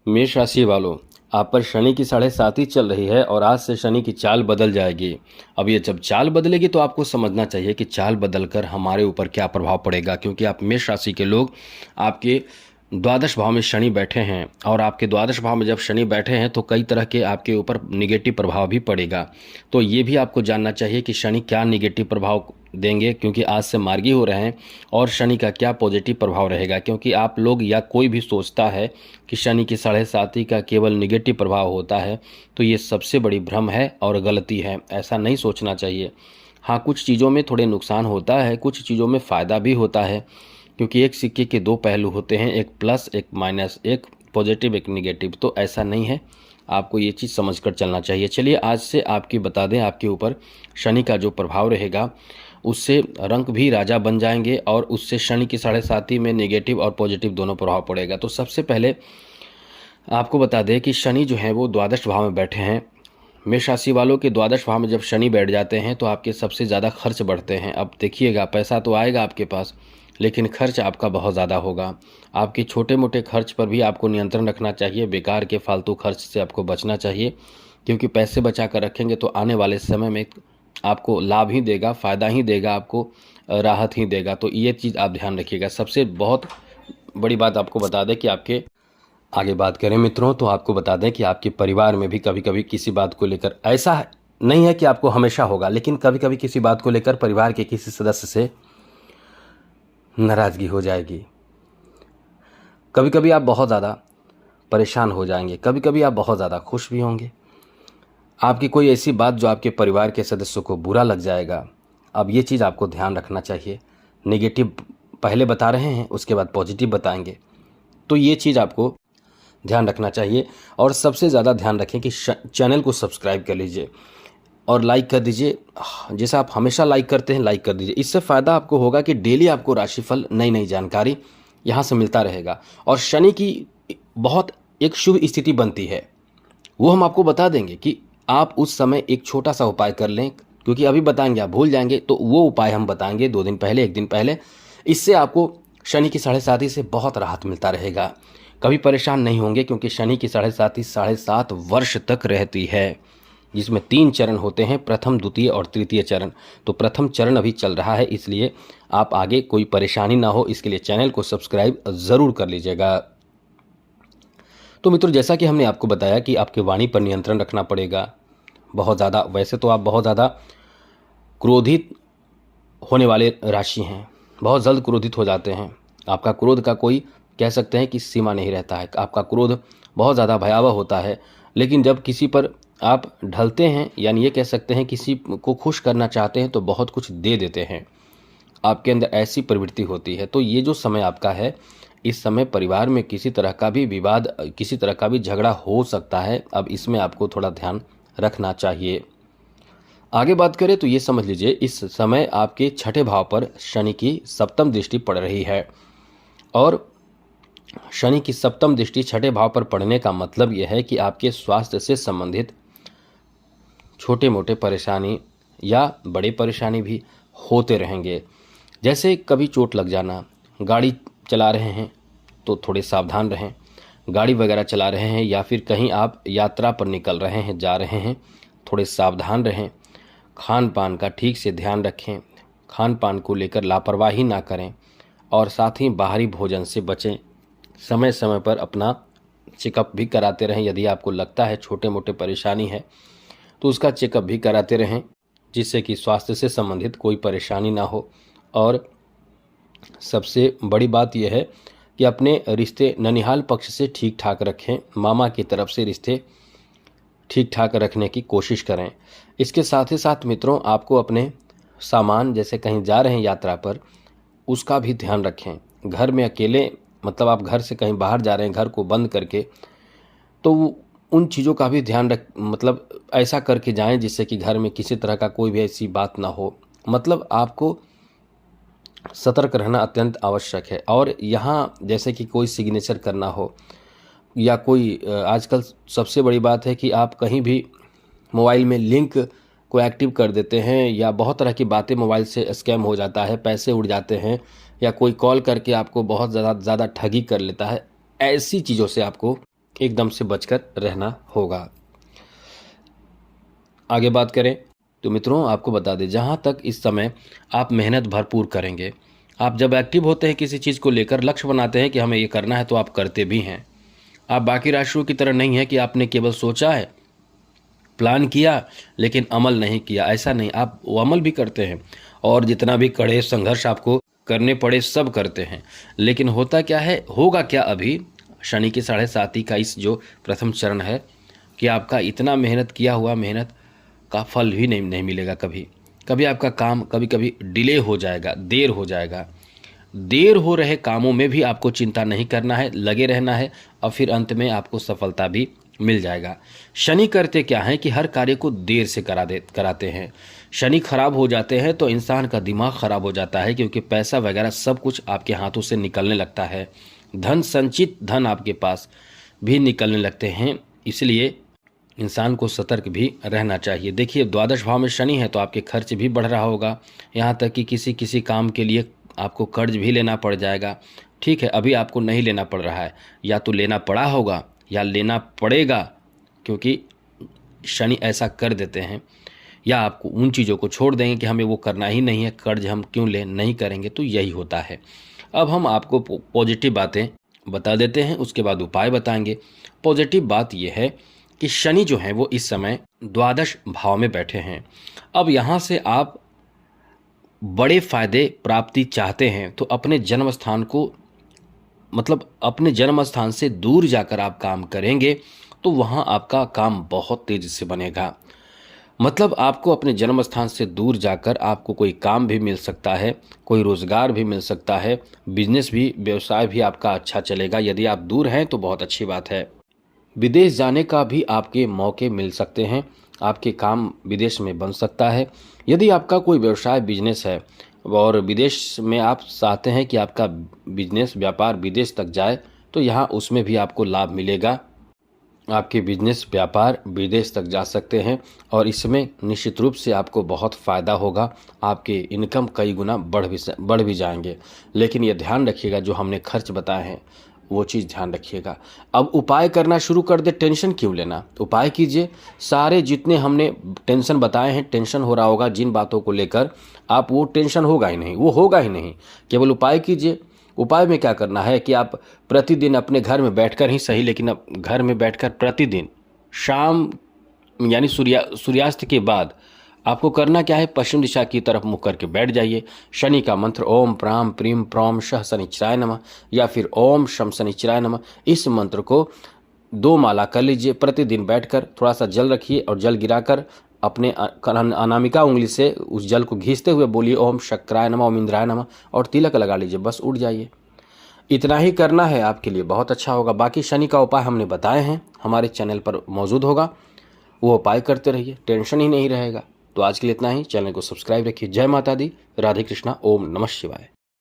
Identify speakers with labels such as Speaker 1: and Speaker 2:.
Speaker 1: मेष राशि वालों, आप पर शनि की 7.5 चल रही है और आज से शनि की चाल बदल जाएगी। अब ये जब चाल बदलेगी तो आपको समझना चाहिए कि चाल बदलकर हमारे ऊपर क्या प्रभाव पड़ेगा, क्योंकि आप मेष राशि के लोग, आपके द्वादश भाव में शनि बैठे हैं और आपके द्वादश भाव में जब शनि बैठे हैं तो कई तरह के आपके ऊपर निगेटिव प्रभाव भी पड़ेगा। तो ये भी आपको जानना चाहिए कि शनि क्या निगेटिव प्रभाव देंगे, क्योंकि आज से मार्गी हो रहे हैं, और शनि का क्या पॉजिटिव प्रभाव रहेगा। क्योंकि आप लोग या कोई भी सोचता है कि शनि की 7.5 का केवल निगेटिव प्रभाव होता है, तो ये सबसे बड़ी भ्रम है और गलती है। ऐसा नहीं सोचना चाहिए। हाँ, कुछ चीज़ों में थोड़े नुकसान होता है, कुछ चीज़ों में फ़ायदा भी होता है, क्योंकि एक सिक्के के दो पहलू होते हैं, एक प्लस एक माइनस, एक पॉजिटिव एक निगेटिव। तो ऐसा नहीं है, आपको ये चीज़ समझकर चलना चाहिए। चलिए आज से आपकी बता दें, आपके ऊपर शनि का जो प्रभाव रहेगा उससे रंक भी राजा बन जाएंगे और उससे शनि की 7.5 में नेगेटिव और पॉजिटिव दोनों प्रभाव पड़ेगा। तो सबसे पहले आपको बता दें कि शनि जो है वो द्वादश भाव में बैठे हैं। मेष राशि वालों के द्वादश भाव में जब शनि बैठ जाते हैं तो आपके सबसे ज़्यादा खर्च बढ़ते हैं। अब देखिएगा, पैसा तो आएगा आपके पास, लेकिन खर्च आपका बहुत ज़्यादा होगा। आपके छोटे मोटे खर्च पर भी आपको नियंत्रण रखना चाहिए। बेकार के फालतू खर्च से आपको बचना चाहिए, क्योंकि पैसे बचा कर रखेंगे तो आने वाले समय में आपको लाभ ही देगा, फ़ायदा ही देगा, आपको राहत ही देगा। तो ये चीज़ आप ध्यान रखिएगा। सबसे बहुत बड़ी बात आपको बता दें कि आपके आगे बात करें मित्रों, तो आपको बता दें कि आपके परिवार में भी कभी कभी किसी बात को लेकर, ऐसा नहीं है कि आपको हमेशा होगा, लेकिन कभी कभी किसी बात को लेकर परिवार के किसी सदस्य से नाराज़गी हो जाएगी। कभी कभी आप बहुत ज़्यादा परेशान हो जाएंगे, कभी कभी आप बहुत ज़्यादा खुश भी होंगे। आपकी कोई ऐसी बात जो आपके परिवार के सदस्यों को बुरा लग जाएगा। अब ये चीज़ आपको ध्यान रखना चाहिए। नेगेटिव पहले बता रहे हैं, उसके बाद पॉजिटिव बताएंगे, तो ये चीज़ आपको ध्यान रखना चाहिए। और सबसे ज़्यादा ध्यान रखें कि चैनल को सब्सक्राइब कर लीजिए और लाइक कर दीजिए। जैसे आप हमेशा लाइक करते हैं, लाइक कर दीजिए। इससे फ़ायदा आपको होगा कि डेली आपको राशिफल, नई नई जानकारी यहाँ से मिलता रहेगा। और शनि की बहुत एक शुभ स्थिति बनती है, वो हम आपको बता देंगे कि आप उस समय एक छोटा सा उपाय कर लें, क्योंकि अभी बताएंगे आप भूल जाएंगे। तो वो उपाय हम बताएंगे 2 दिन पहले, 1 दिन पहले। इससे आपको शनि की 7.5 से बहुत राहत मिलता रहेगा, कभी परेशान नहीं होंगे। क्योंकि शनि की 7.5 वर्ष तक रहती है, जिसमें 3 चरण होते हैं, प्रथम, द्वितीय और तृतीय चरण। तो प्रथम चरण अभी चल रहा है, इसलिए आप आगे कोई परेशानी ना हो, इसके लिए चैनल को सब्सक्राइब ज़रूर कर लीजिएगा। तो मित्रों, जैसा कि हमने आपको बताया कि आपके वाणी पर नियंत्रण रखना पड़ेगा। बहुत ज़्यादा, वैसे तो आप बहुत ज़्यादा क्रोधित होने वाले राशि हैं, बहुत जल्द क्रोधित हो जाते हैं। आपका क्रोध का कोई कह सकते हैं कि सीमा नहीं रहता है। आपका क्रोध बहुत ज़्यादा भयावह होता है, लेकिन जब किसी पर आप ढलते हैं, यानी ये कह सकते हैं किसी को खुश करना चाहते हैं, तो बहुत कुछ दे देते हैं। आपके अंदर ऐसी प्रवृत्ति होती है। तो ये जो समय आपका है, इस समय परिवार में किसी तरह का भी विवाद, किसी तरह का भी झगड़ा हो सकता है। अब इसमें आपको थोड़ा ध्यान रखना चाहिए। आगे बात करें तो ये समझ लीजिए, इस समय आपके 6ठे भाव पर शनि की सप्तम दृष्टि पड़ रही है। और शनि की सप्तम दृष्टि 6ठे भाव पर पड़ने का मतलब यह है कि आपके स्वास्थ्य से संबंधित छोटे मोटे परेशानी या बड़े परेशानी भी होते रहेंगे। जैसे कभी चोट लग जाना, गाड़ी चला रहे हैं तो थोड़े सावधान रहें। गाड़ी वगैरह चला रहे हैं या फिर कहीं आप यात्रा पर निकल रहे हैं, जा रहे हैं, थोड़े सावधान रहें। खान पान का ठीक से ध्यान रखें, खान पान को लेकर लापरवाही ना करें, और साथ ही बाहरी भोजन से बचें। समय समय पर अपना चेकअप भी कराते रहें। यदि आपको लगता है छोटे मोटे परेशानी है तो उसका चेकअप भी कराते रहें, जिससे कि स्वास्थ्य से संबंधित कोई परेशानी ना हो। और सबसे बड़ी बात यह है कि अपने रिश्ते ननिहाल पक्ष से ठीक ठाक रखें। मामा की तरफ से रिश्ते ठीक ठाक रखने की कोशिश करें। इसके साथ ही साथ मित्रों, आपको अपने सामान, जैसे कहीं जा रहे हैं यात्रा पर, उसका भी ध्यान रखें। घर में अकेले, मतलब आप घर से कहीं बाहर जा रहे हैं घर को बंद करके, तो उन चीज़ों का भी ध्यान मतलब ऐसा करके जाएं जिससे कि घर में किसी तरह का कोई भी ऐसी बात ना हो। मतलब आपको सतर्क रहना अत्यंत आवश्यक है। और यहाँ जैसे कि कोई सिग्नेचर करना हो या कोई आजकल सबसे बड़ी बात है कि आप कहीं भी मोबाइल में लिंक को एक्टिव कर देते हैं, या बहुत तरह की बातें मोबाइल से स्कैम हो जाता है, पैसे उड़ जाते हैं, या कोई कॉल करके आपको बहुत ज़्यादा ठगी कर लेता है। ऐसी चीज़ों से आपको एकदम से बचकर रहना होगा। आगे बात करें तो मित्रों, आपको बता दें, जहाँ तक इस समय आप मेहनत भरपूर करेंगे। आप जब एक्टिव होते हैं किसी चीज़ को लेकर, लक्ष्य बनाते हैं कि हमें ये करना है, तो आप करते भी हैं। आप बाकी राशियों की तरह नहीं है कि आपने केवल सोचा है, प्लान किया, लेकिन अमल नहीं किया। ऐसा नहीं, आप वो अमल भी करते हैं और जितना भी कड़े संघर्ष आपको करने पड़े सब करते हैं। लेकिन होता क्या है, होगा क्या, अभी शनि की 7.5 का इस जो प्रथम चरण है कि आपका इतना मेहनत किया हुआ मेहनत का फल भी नहीं मिलेगा। कभी कभी आपका काम कभी कभी डिले हो जाएगा, देर हो जाएगा। देर हो रहे कामों में भी आपको चिंता नहीं करना है, लगे रहना है और फिर अंत में आपको सफलता भी मिल जाएगा। शनि करते क्या है कि हर कार्य को देर से कराते हैं। शनि खराब हो जाते हैं तो इंसान का दिमाग खराब हो जाता है, क्योंकि पैसा वगैरह सब कुछ आपके हाथों से निकलने लगता है। धन, संचित धन आपके पास भी निकलने लगते हैं। इसलिए इंसान को सतर्क भी रहना चाहिए। देखिए, द्वादश भाव में शनि है तो आपके खर्च भी बढ़ रहा होगा, यहाँ तक कि किसी काम के लिए आपको कर्ज भी लेना पड़ जाएगा। ठीक है, अभी आपको नहीं लेना पड़ रहा है, या तो लेना पड़ा होगा या लेना पड़ेगा, क्योंकि शनि ऐसा कर देते हैं। या आपको उन चीज़ों को छोड़ देंगे कि हमें वो करना ही नहीं है, कर्ज हम क्यों लें, नहीं करेंगे, तो यही होता है। अब हम आपको पॉजिटिव बातें बता देते हैं, उसके बाद उपाय बताएंगे। पॉजिटिव बात यह है कि शनि जो है वो इस समय द्वादश भाव में बैठे हैं। अब यहाँ से आप बड़े फायदे प्राप्ति चाहते हैं तो अपने जन्म स्थान को, मतलब अपने जन्म स्थान से दूर जाकर आप काम करेंगे तो वहाँ आपका काम बहुत तेजी से बनेगा। मतलब आपको अपने जन्म स्थान से दूर जाकर आपको कोई काम भी मिल सकता है, कोई रोज़गार भी मिल सकता है, बिजनेस भी, व्यवसाय भी आपका अच्छा चलेगा। यदि आप दूर हैं तो बहुत अच्छी बात है। विदेश जाने का भी आपके मौके मिल सकते हैं, आपके काम विदेश में बन सकता है। यदि आपका कोई व्यवसाय, बिजनेस है और विदेश में आप चाहते हैं कि आपका बिजनेस, व्यापार विदेश तक जाए, तो यहाँ उसमें भी आपको लाभ मिलेगा। आपके बिजनेस, व्यापार विदेश तक जा सकते हैं और इसमें निश्चित रूप से आपको बहुत फ़ायदा होगा। आपके इनकम कई गुना बढ़ भी जाएंगे। लेकिन ये ध्यान रखिएगा, जो हमने खर्च बताए हैं वो चीज़ ध्यान रखिएगा। अब उपाय करना शुरू कर दे, टेंशन क्यों लेना, उपाय कीजिए। सारे जितने हमने टेंशन बताए हैं, टेंशन हो रहा होगा जिन बातों को लेकर, आप वो टेंशन होगा ही नहीं, वो होगा ही नहीं। केवल उपाय कीजिए। उपाय में क्या करना है कि आप प्रतिदिन अपने घर में बैठकर ही सही, लेकिन अब घर में बैठकर प्रतिदिन शाम यानी सूर्यास्त के बाद आपको करना क्या है, पश्चिम दिशा की तरफ मुख करके बैठ जाइए। शनि का मंत्र ओम प्राम प्रीम प्रौम शह शनिचराय नमः या फिर ओम शम शनिचराय नमः, इस मंत्र को 2 माला कर लीजिए। प्रतिदिन बैठकर थोड़ा सा जल रखिए और जल गिराकर अपने अनामिका उंगली से उस जल को घींचते हुए बोलिए ओम शक्राय नमः, ओम इंद्राय नमः और तिलक लगा लीजिए, बस उठ जाइए। इतना ही करना है, आपके लिए बहुत अच्छा होगा। बाकी शनि का उपाय हमने बताए हैं, हमारे चैनल पर मौजूद होगा, वो उपाय करते रहिए, टेंशन ही नहीं रहेगा। तो आज के लिए इतना ही। चैनल को सब्सक्राइब रखिए। जय माता दी, राधे कृष्णा, ओम नमः शिवाय।